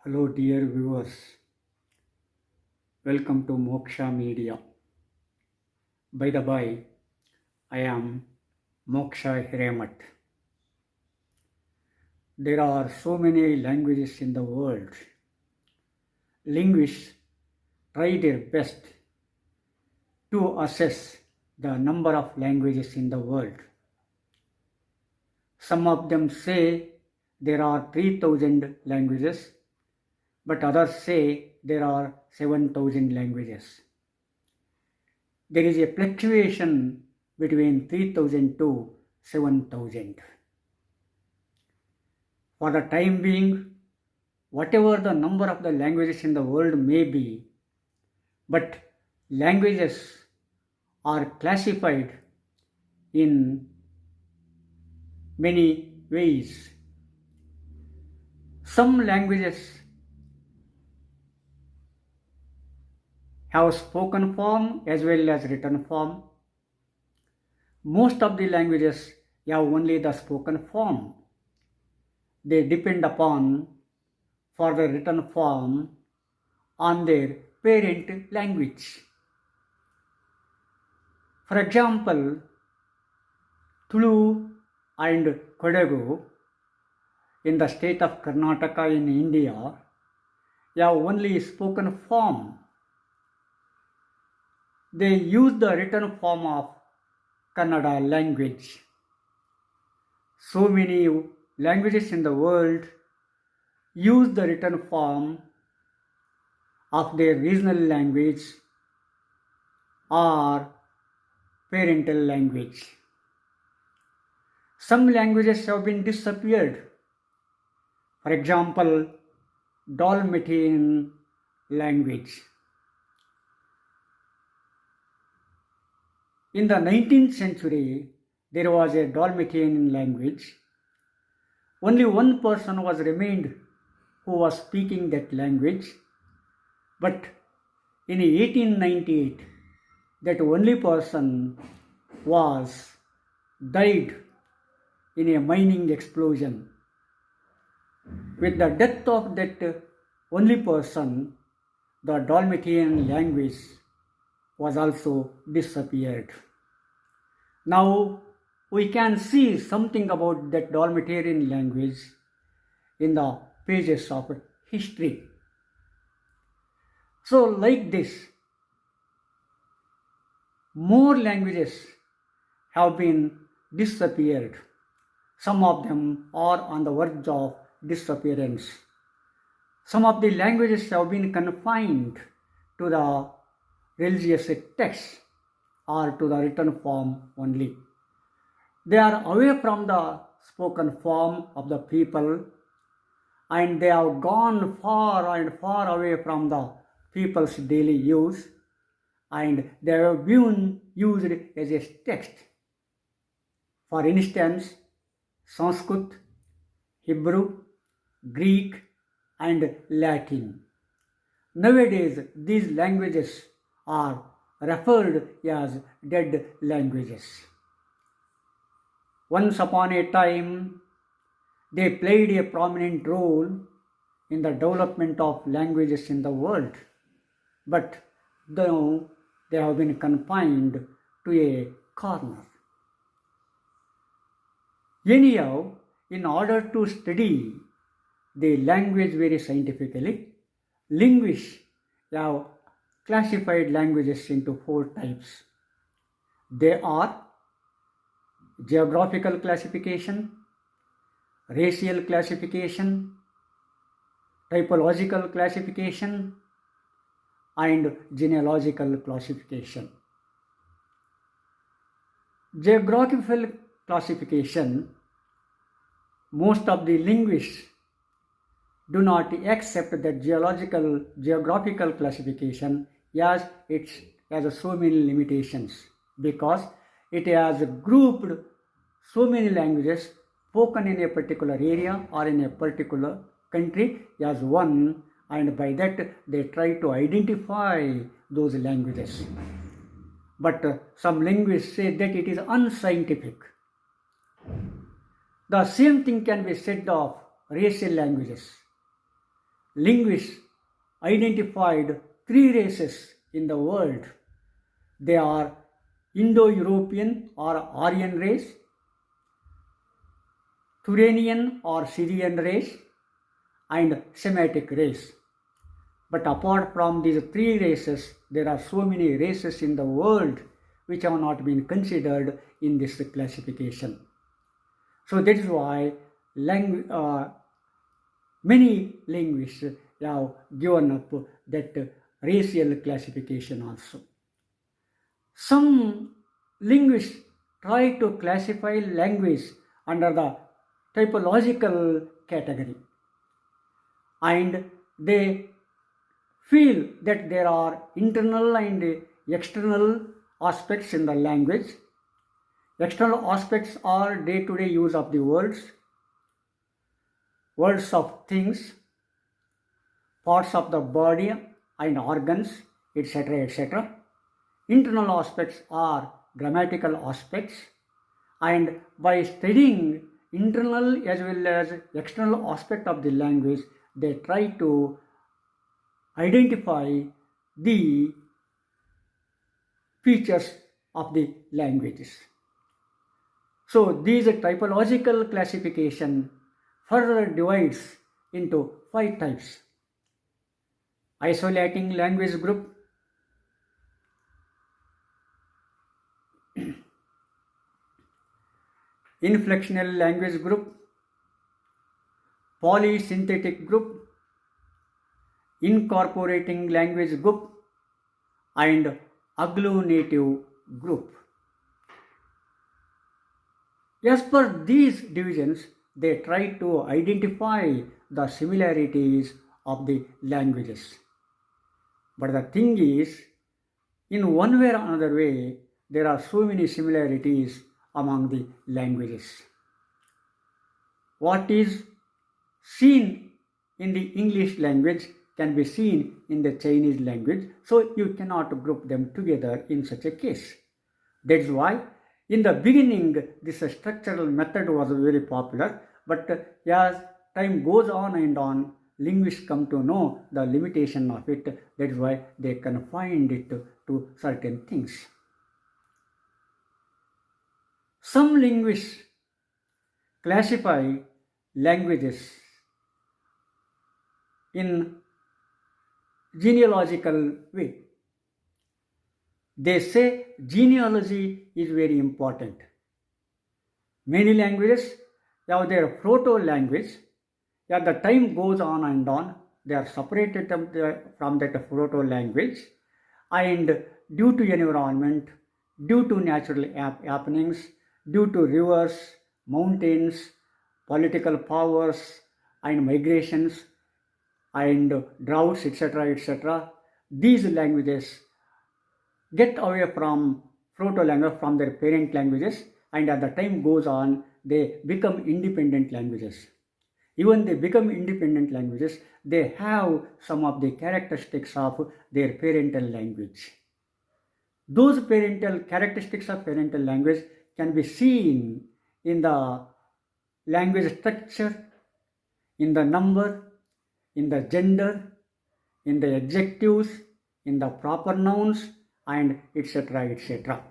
Hello, dear viewers. Welcome to Moksha Media. By the by, I am Moksha Hiremat. There are so many languages in the world. Linguists try their best to assess the number of languages in the world. Some of them say there are 3,000 languages, but others say there are 7,000 languages. There is a fluctuation between 3,000 to 7,000. For the time being, whatever the number of the languages in the world may be, but languages are classified in many ways. Some languages have spoken form as well as written form. Most of the languages have only the spoken form. They depend upon, for the written form, on their parent language. For example, Tulu and Kodagu in the state of Karnataka in India have only spoken form. They use the written form of Kannada language. So many languages in the world use the written form of their regional language or parental language. Some languages have been disappeared. For example, Dalmatian language. In the 19th century, there was a Dalmatian language. Only one person was remained who was speaking that language, but in 1898, that only person was died in a mining explosion. With the death of that only person, the Dalmatian language was also disappeared. Now we can see something about that Dalmatian language in the pages of history. So like this, more languages have been disappeared. Some of them are on the verge of disappearance. Some of the languages have been confined to the religious texts or to the written form only. They are away from the spoken form of the people, and they have gone far and far away from the people's daily use, and they have been used as a text. For instance, Sanskrit, Hebrew, Greek, and Latin. Nowadays, these languages are referred as dead languages. Once upon a time, they played a prominent role in the development of languages in the world, but now they have been confined to a corner. Anyhow, in order to study the language very scientifically, linguists have classified languages into 4 types. They are geographical classification, racial classification, typological classification, and genealogical classification. Geographical classification, most of the linguists do not accept that geographical classification as it has so many limitations, because it has grouped so many languages spoken in a particular area or in a particular country as one, and by that they try to identify those languages. But some linguists say that it is unscientific. The same thing can be said of racial languages. linguists identified three races in the world. They are Indo-European or Aryan race, Turanian or Syrian race, and Semitic race. But apart from these three races, there are so many races in the world which have not been considered in this classification. So that is why many linguists have given up that racial classification also. Some linguists try to classify language under the typological category, and they feel that there are internal and external aspects in the language. External aspects are day-to-day use of the words of things, parts of the body and organs, etc., etc. Internal aspects are grammatical aspects, and by studying internal as well as external aspect of the language, they try to identify the features of the languages. So these typological classification further divides into 5 types. Isolating language group, inflectional language group, polysynthetic group, incorporating language group, and agglutinative group. As per these divisions, they try to identify the similarities of the languages. But the thing is, in one way or another way, there are so many similarities among the languages. What is seen in the English language can be seen in the Chinese language, so you cannot group them together in such a case. That's why in the beginning this structural method was very popular, but as time goes on and on, linguists come to know the limitation of it. That is why they confined it to certain things. Some linguists classify languages in genealogical way. They say genealogy is very important. Many languages have their proto-language. As the time goes on and on, they are separated from that proto-language, and due to environment, due to natural happenings, due to rivers, mountains, political powers, and migrations, and droughts, etc., etc., these languages get away from proto-language, from their parent languages, and as the time goes on, they become independent languages. Even they become independent languages, they have some of the characteristics of their parental language. Those parental characteristics of parental language can be seen in the language structure, in the number, in the gender, in the adjectives, in the proper nouns, and etc., etc.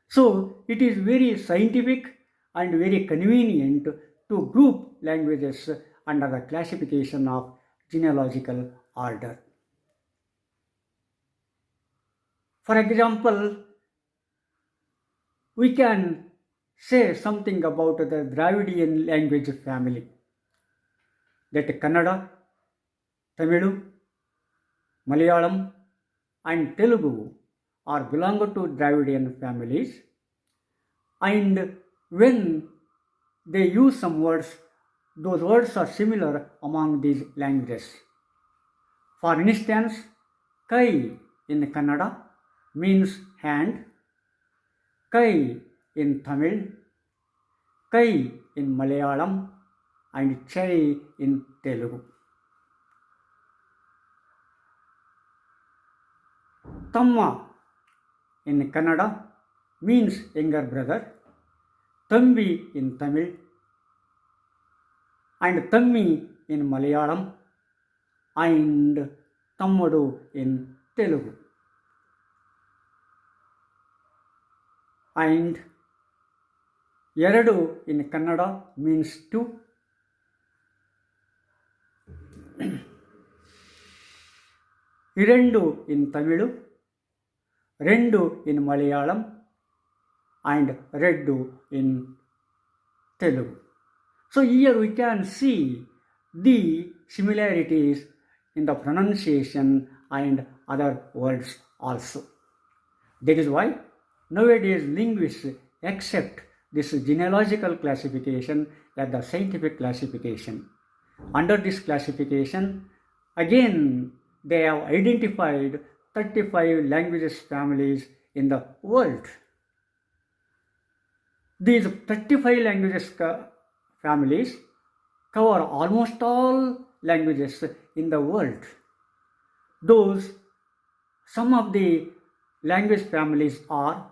So it is very scientific and very convenient to group languages under the classification of genealogical order. For example, we can say something about the Dravidian language family, that Kannada, Tamil, Malayalam, and Telugu are belong to Dravidian families, and when they use some words, those words are similar among these languages. For instance, Kai in Kannada means hand, Kai in Tamil, Kai in Malayalam, and Chai in Telugu. Tamma in Kannada means younger brother, Thambi in Tamil, and Thammi in Malayalam, and తమ్ముడు in Telugu. And Eradu in Kannada means two. Irendu in Tamilu, Rendu in Malayalam, and Reddu in Telugu. So here we can see the similarities in the pronunciation and other words also. That is why nowadays linguists accept this genealogical classification as the scientific classification. Under this classification, again, they have identified 35 languages families in the world. These 35 languages families cover almost all languages in the world. Some of the language families are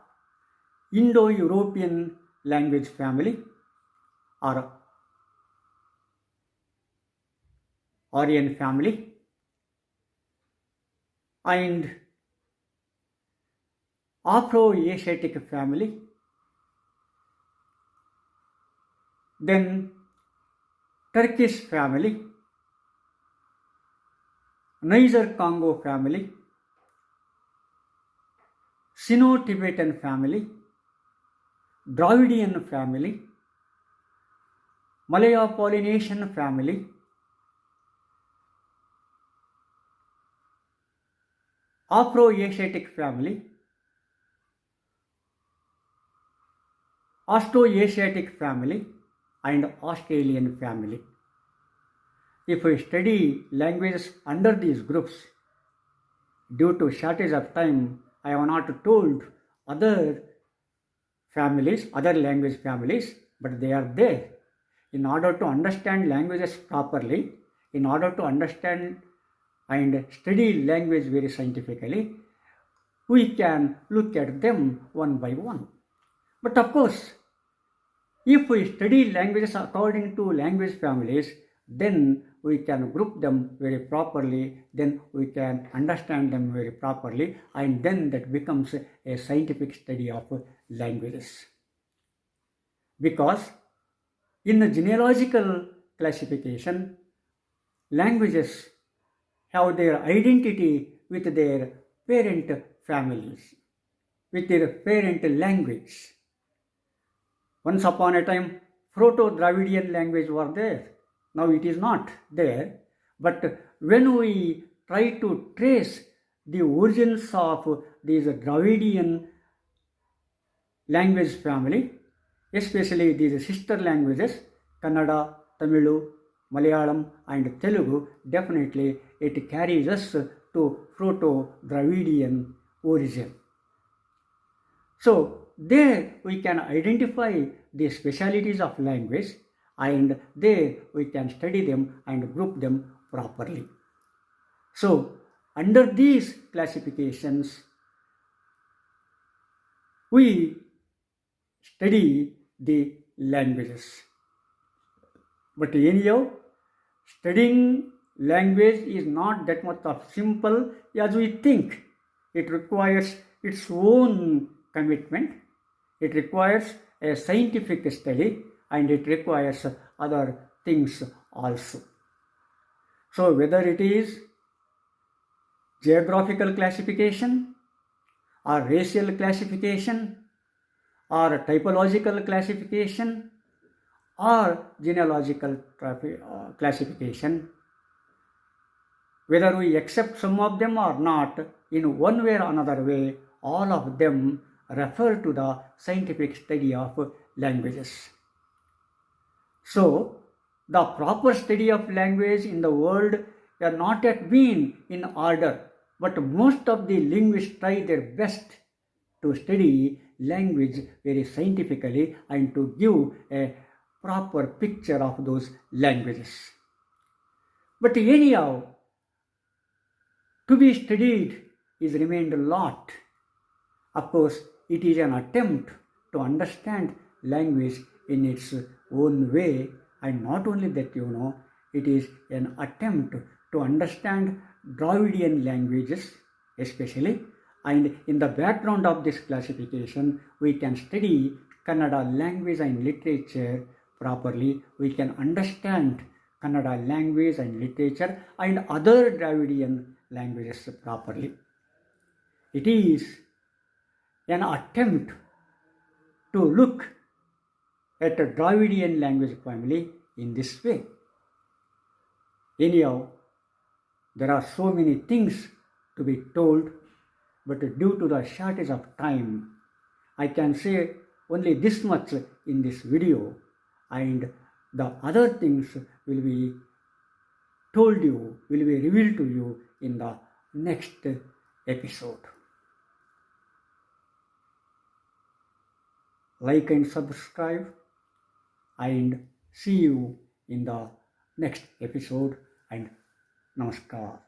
Indo-European language family or Aryan family, and Afro-Asiatic family, then Turkish family, Niger-Congo family, Sino-Tibetan family, Dravidian family, Malaya-Polynesian family, Afro-Asiatic family, Austroasiatic family, and Australian family. If we study languages under these groups, due to shortage of time, I have not told other families, other language families, but they are there. In order to understand languages properly, in order to understand and study language very scientifically, we can look at them one by one. But of course, if we study languages according to language families, then we can group them very properly, then we can understand them very properly, and then that becomes a scientific study of languages. Because in the genealogical classification, languages have their identity with their parent families, with their parent language. Once upon a time, Proto-Dravidian language were there. Now it is not there. But when we try to trace the origins of these Dravidian language family, especially these sister languages, Kannada, Tamilu, Malayalam and Telugu, definitely it carries us to Proto-Dravidian origin. So there we can identify the specialities of language, and there we can study them and group them properly. So under these classifications, we study the languages. But anyhow, studying language is not that much of simple as we think. It requires its own commitment. It requires a scientific study, and it requires other things also. So whether it is geographical classification or racial classification or typological classification or genealogical classification, whether we accept some of them or not, in one way or another way, all of them refer to the scientific study of languages. So, the proper study of language in the world are not yet been in order, but most of the linguists try their best to study language very scientifically and to give a proper picture of those languages. But anyhow, to be studied is remained a lot. Of course, it is an attempt to understand language in its own way, and not only that, it is an attempt to understand Dravidian languages especially, and in the background of this classification we can study Kannada language and literature properly. We can understand Kannada language and literature and other Dravidian languages properly. It is an attempt to look at a Dravidian language family in this way. Anyhow, there are so many things to be told, but due to the shortage of time, I can say only this much in this video, and the other things will be told you, will be revealed to you in the next episode. Like and subscribe, and see you in the next episode, and namaskar.